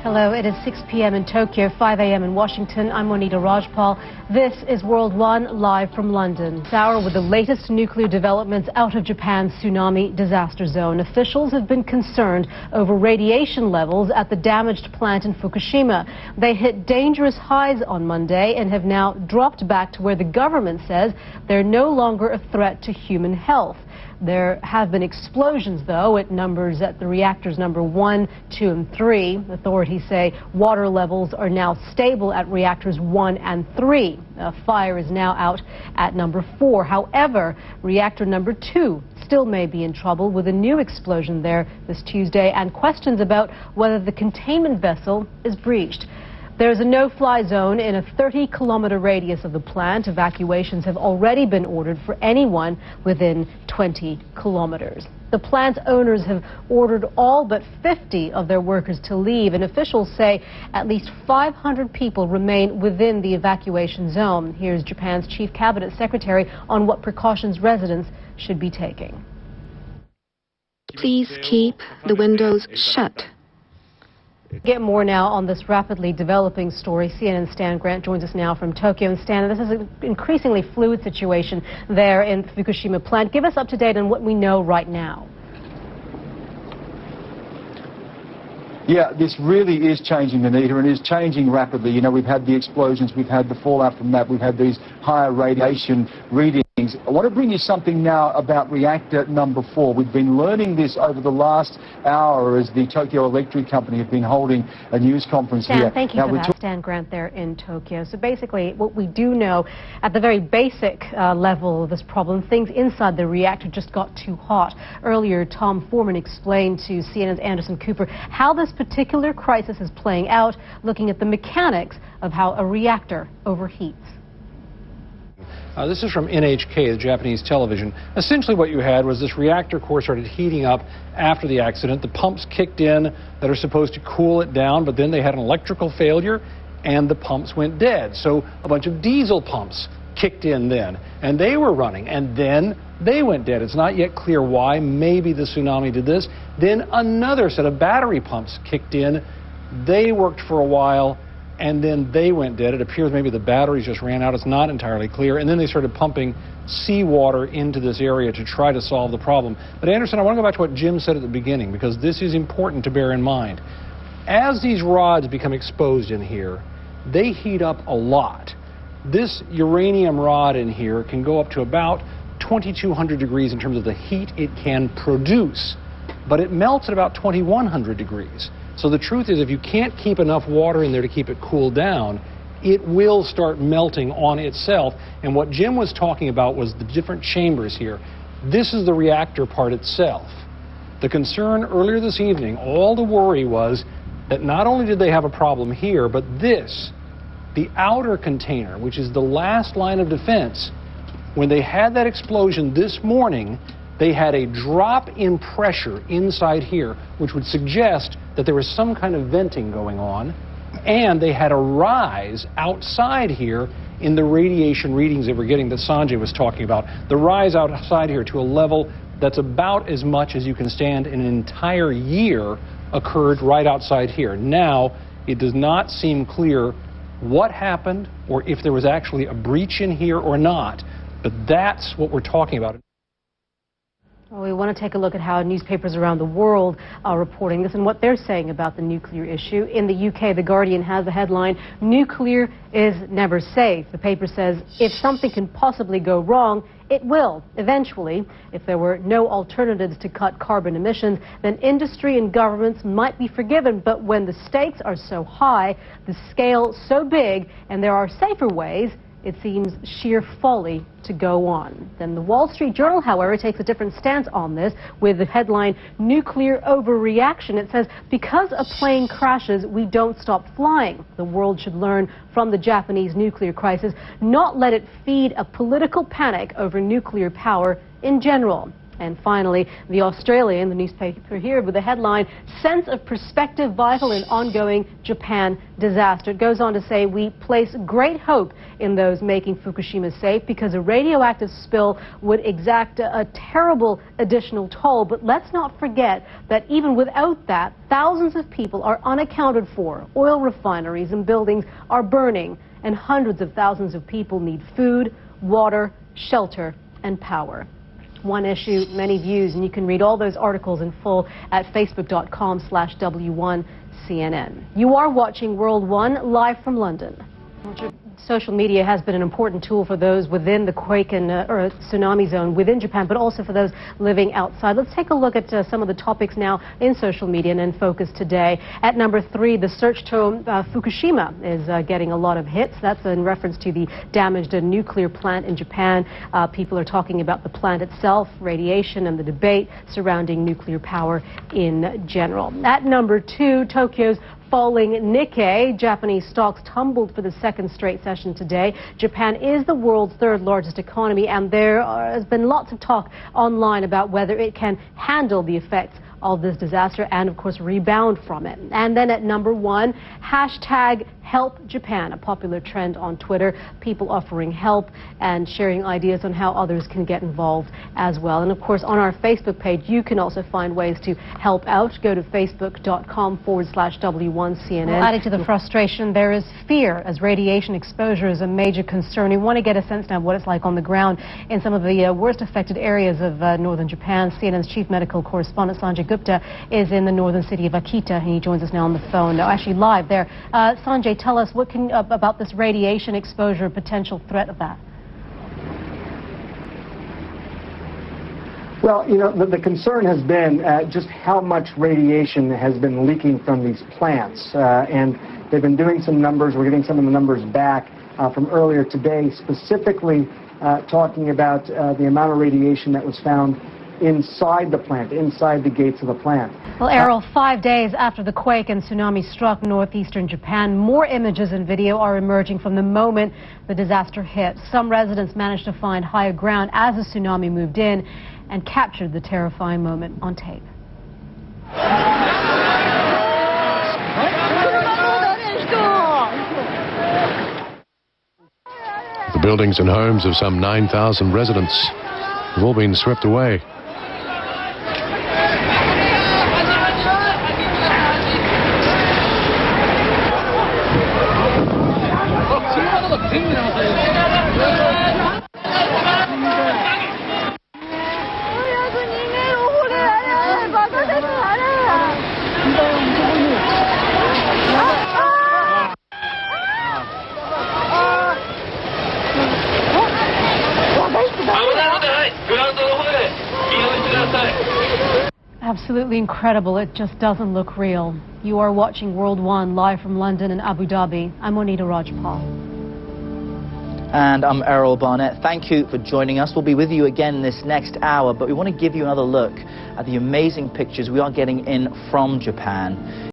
Hello, it is 6 p.m. in Tokyo, 5 a.m. in Washington. I'm Monita Rajpal. This is World One, live from London. This hour with the latest nuclear developments out of Japan's tsunami disaster zone. Officials have been concerned over radiation levels at the damaged plant in Fukushima. They hit dangerous highs on Monday and have now dropped back to where the government says they're no longer a threat to human health. There have been explosions, though, at the reactors number 1, 2, and 3. Authorities say water levels are now stable at reactors 1 and 3. A fire is now out at number 4. However, reactor number 2 still may be in trouble with a new explosion there this Tuesday and questions about whether the containment vessel is breached. There's a no-fly zone in a 30-kilometer radius of the plant. Evacuations have already been ordered for anyone within 20 kilometers. The plant's owners have ordered all but 50 of their workers to leave, and officials say at least 500 people remain within the evacuation zone. Here's Japan's Chief Cabinet Secretary on what precautions residents should be taking. Please keep the windows shut. Get more now on this rapidly developing story. CNN's Stan Grant joins us now from Tokyo. And Stan, this is an increasingly fluid situation there in Fukushima plant. Give us up to date on what we know right now. Yeah, this really is changing, Anita, and is changing rapidly. You know, we've had the explosions, we've had the fallout from that, we've had these higher radiation readings. I want to bring you something now about reactor number 4. We've been learning this over the last hour as the Tokyo Electric Company have been holding a news conference here. Stan, thank you for that. Stan Grant there in Tokyo. So basically, what we do know at the very basic level of this problem, things inside the reactor just got too hot. Earlier, Tom Foreman explained to CNN's Anderson Cooper how this particular crisis is playing out, looking at the mechanics of how a reactor overheats. This is from NHK, the Japanese television. Essentially what you had was this reactor core started heating up after the accident. The pumps kicked in that are supposed to cool it down, but then they had an electrical failure and the pumps went dead. So a bunch of diesel pumps kicked in then, and they were running, and then they went dead. It's not yet clear why. Maybe the tsunami did this. Then another set of battery pumps kicked in. They worked for a while, and then they went dead. It appears maybe the batteries just ran out. It's not entirely clear. And then they started pumping seawater into this area to try to solve the problem. But Anderson, I want to go back to what Jim said at the beginning, because this is important to bear in mind. As these rods become exposed in here, they heat up a lot. This uranium rod in here can go up to about 2,200 degrees in terms of the heat it can produce, but it melts at about 2,100 degrees. So the truth is, if you can't keep enough water in there to keep it cooled down, it will start melting on itself. And what Jim was talking about was the different chambers here. This is the reactor part itself. The concern earlier this evening, all the worry was that not only did they have a problem here, but this, the outer container, which is the last line of defense, when they had that explosion this morning, they had a drop in pressure inside here, which would suggest that there was some kind of venting going on, and they had a rise outside here in the radiation readings they were getting that Sanjay was talking about. The rise outside here to a level that's about as much as you can stand in an entire year occurred right outside here. Now, it does not seem clear what happened or if there was actually a breach in here or not, but that's what we're talking about. Well, we want to take a look at how newspapers around the world are reporting this and what they're saying about the nuclear issue. In the UK, The Guardian has the headline, "Nuclear is never safe." The paper says if something can possibly go wrong, it will, eventually. If there were no alternatives to cut carbon emissions, then industry and governments might be forgiven. But when the stakes are so high, the scale so big, and there are safer ways, it seems sheer folly to go on. Then the Wall Street Journal, however, takes a different stance on this with the headline, "Nuclear Overreaction." It says, because a plane crashes, we don't stop flying. The world should learn from the Japanese nuclear crisis, not let it feed a political panic over nuclear power in general. And finally, The Australian, the newspaper here, with the headline, "Sense of Perspective Vital in Ongoing Japan Disaster." It goes on to say, "We place great hope in those making Fukushima safe because a radioactive spill would exact a terrible additional toll. But let's not forget that even without that, thousands of people are unaccounted for. Oil refineries and buildings are burning, and hundreds of thousands of people need food, water, shelter, and power." One issue, many views, and you can read all those articles in full at facebook.com/W1CNN. You are watching World One live from London. Social media has been an important tool for those within the quake and or tsunami zone within Japan, but also for those living outside. Let's take a look at some of the topics now in social media and in focus today. At number 3, the search to Fukushima is getting a lot of hits. That's in reference to the damaged nuclear plant in Japan. People are talking about the plant itself, radiation, and the debate surrounding nuclear power in general. At number 2, Tokyo's falling Nikkei. Japanese stocks tumbled for the second straight session today. Japan is the world's 3rd largest economy, and there has been lots of talk online about whether it can handle the effects of this disaster and, of course, rebound from it. And then at number 1, hashtag Help Japan, a popular trend on Twitter. People offering help and sharing ideas on how others can get involved as well. And, of course, on our Facebook page, you can also find ways to help out. Go to facebook.com/W1CNN. Well, adding to the frustration, there is fear as radiation exposure is a major concern. We want to get a sense now of what it's like on the ground in some of the worst affected areas of northern Japan. CNN's chief medical correspondent Sanjay Gupta is in the northern city of Akita, and he joins us now on the phone, actually live there. Sanjay, tell us what can about this radiation exposure, potential threat of that. Well, you know, the concern has been just how much radiation has been leaking from these plants, and they've been doing some numbers. We're getting some of the numbers back from earlier today, specifically talking about the amount of radiation that was found inside the plant, inside the gates of the plant. Well, Errol, 5 days after the quake and tsunami struck northeastern Japan, more images and video are emerging from the moment the disaster hit. Some residents managed to find higher ground as the tsunami moved in and captured the terrifying moment on tape. The buildings and homes of some 9,000 residents have all been swept away. Absolutely incredible. It just doesn't look real. You are watching World One live from London and Abu Dhabi. I'm Monita Rajpal. And I'm Errol Barnett. Thank you for joining us. We'll be with you again this next hour, but we want to give you another look at the amazing pictures we are getting in from Japan.